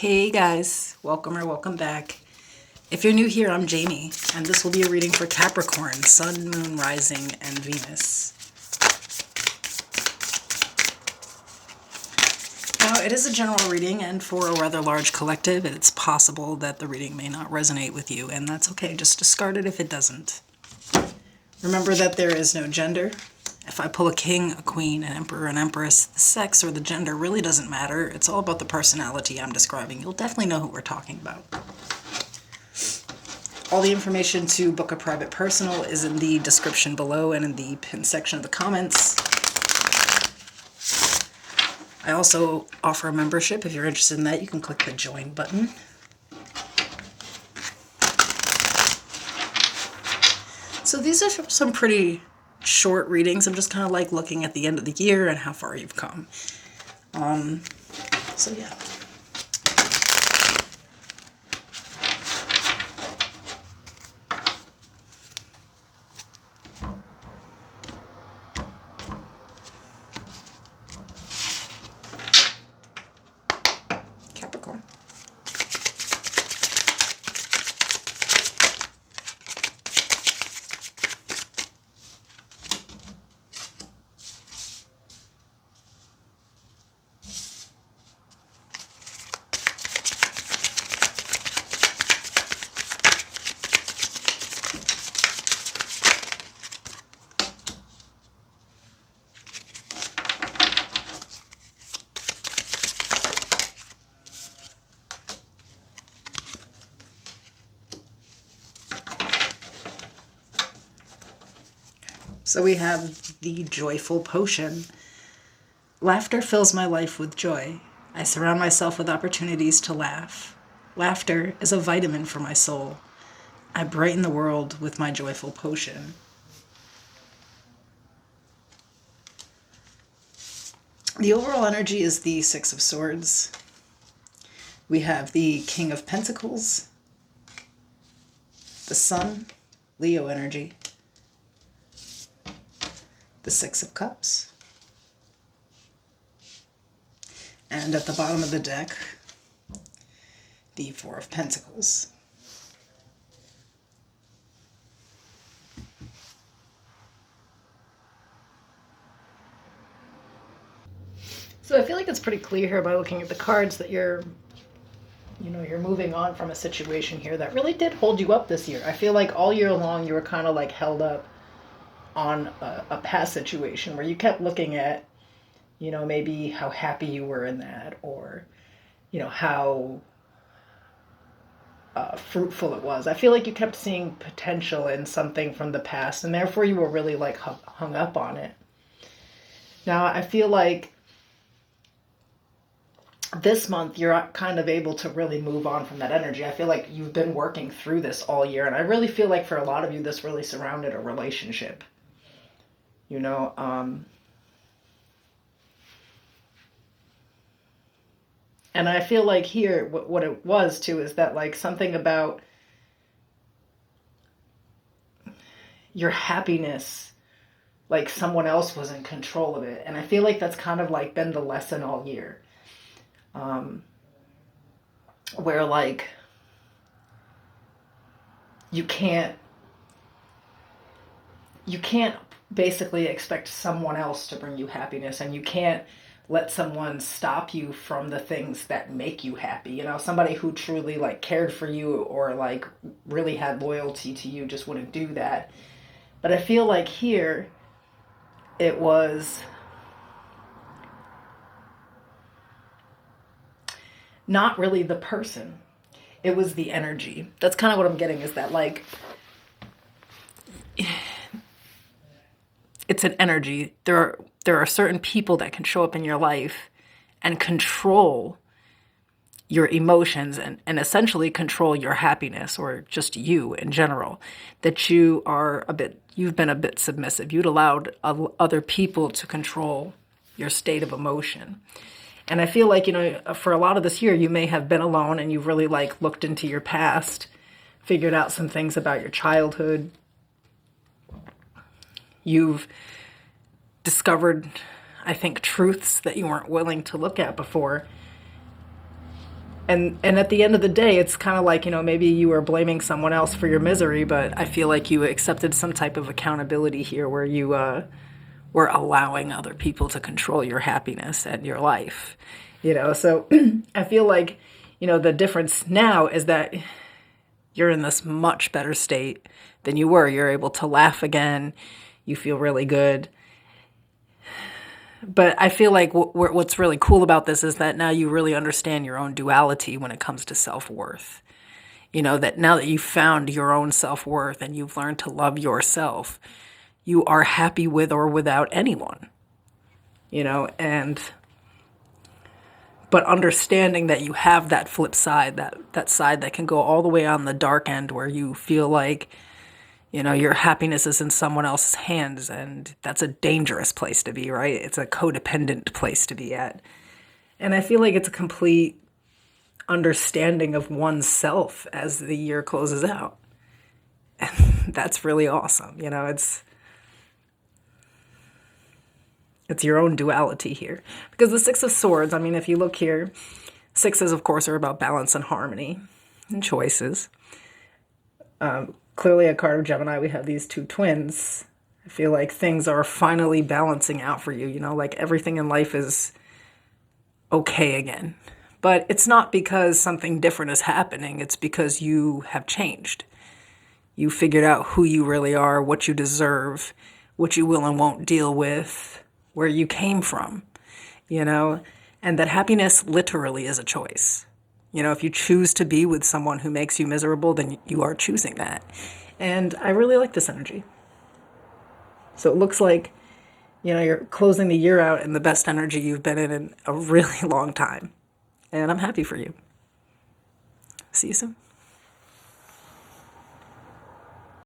Hey guys, welcome or welcome back. If you're new here, I'm Jamie, and this will be a reading for Capricorn, Sun, Moon, Rising, and Venus. Now, it is a general reading, and for a rather large collective, it's possible that the reading may not resonate with you, and that's okay. Just discard it if it doesn't. Remember that there is no gender. If I pull a king, a queen, an emperor, an empress, the sex or the gender really doesn't matter. It's all about the personality I'm describing. You'll definitely know who we're talking about. All the information to book a private personal is in the description below and in the pinned section of the comments. I also offer a membership. If you're interested in that, you can click the join button. So these are some pretty short readings. I'm just kind of like looking at the end of the year and how far you've come. So yeah. Capricorn. So we have the joyful potion. Laughter fills my life with joy. I surround myself with opportunities to laugh. Laughter is a vitamin for my soul. I brighten the world with my joyful potion. The overall energy is the Six of Swords. We have the King of Pentacles, the Sun, Leo energy, the Six of Cups, and at the bottom of the deck, the Four of Pentacles. So I feel like it's pretty clear here by looking at the cards that you're moving on from a situation here that really did hold you up this year. I feel like all year long you were kind of like held up on a past situation where you kept looking at, maybe how happy you were in that, or, how fruitful it was. I feel like you kept seeing potential in something from the past, and therefore you were really like hung up on it. Now, I feel like this month you're kind of able to really move on from that energy. I feel like you've been working through this all year, and I really feel like for a lot of you this really surrounded a relationship. And I feel like here, what it was too, is that like something about your happiness, like someone else was in control of it. And I feel like that's kind of like been the lesson all year. Where like you can't basically expect someone else to bring you happiness, and you can't let someone stop you from the things that make you happy. Somebody who truly like cared for you or like really had loyalty to you just wouldn't do that. But I feel like here it was not really the person. It was the energy. That's kind of what I'm getting, is that like it's an energy. There are certain people that can show up in your life and control your emotions and essentially control your happiness, or just you in general, that you've been a bit submissive. You'd allowed other people to control your state of emotion. And I feel like, for a lot of this year, you may have been alone and you've really like looked into your past, figured out some things about your childhood. You've discovered, I think, truths that you weren't willing to look at before. And at the end of the day, it's kind of like, maybe you were blaming someone else for your misery, but I feel like you accepted some type of accountability here where you were allowing other people to control your happiness and your life. So I feel like, the difference now is that you're in this much better state than you were. You're able to laugh again. You feel really good. But I feel like what's really cool about this is that now you really understand your own duality when it comes to self-worth. That now that you've found your own self-worth and you've learned to love yourself, you are happy with or without anyone. And but understanding that you have that flip side, that side that can go all the way on the dark end where you feel like, your happiness is in someone else's hands, and that's a dangerous place to be, right? It's a codependent place to be at. And I feel like it's a complete understanding of oneself as the year closes out. And that's really awesome. It's your own duality here. Because the Six of Swords, I mean, if you look here, sixes, of course, are about balance and harmony and choices. Clearly a card of Gemini, we have these two twins. I feel like things are finally balancing out for you, like everything in life is okay again. But it's not because something different is happening, it's because you have changed. You figured out who you really are, what you deserve, what you will and won't deal with, where you came from, and that happiness literally is a choice. If you choose to be with someone who makes you miserable, then you are choosing that. And I really like this energy. So it looks like, you're closing the year out in the best energy you've been in a really long time. And I'm happy for you. See you soon.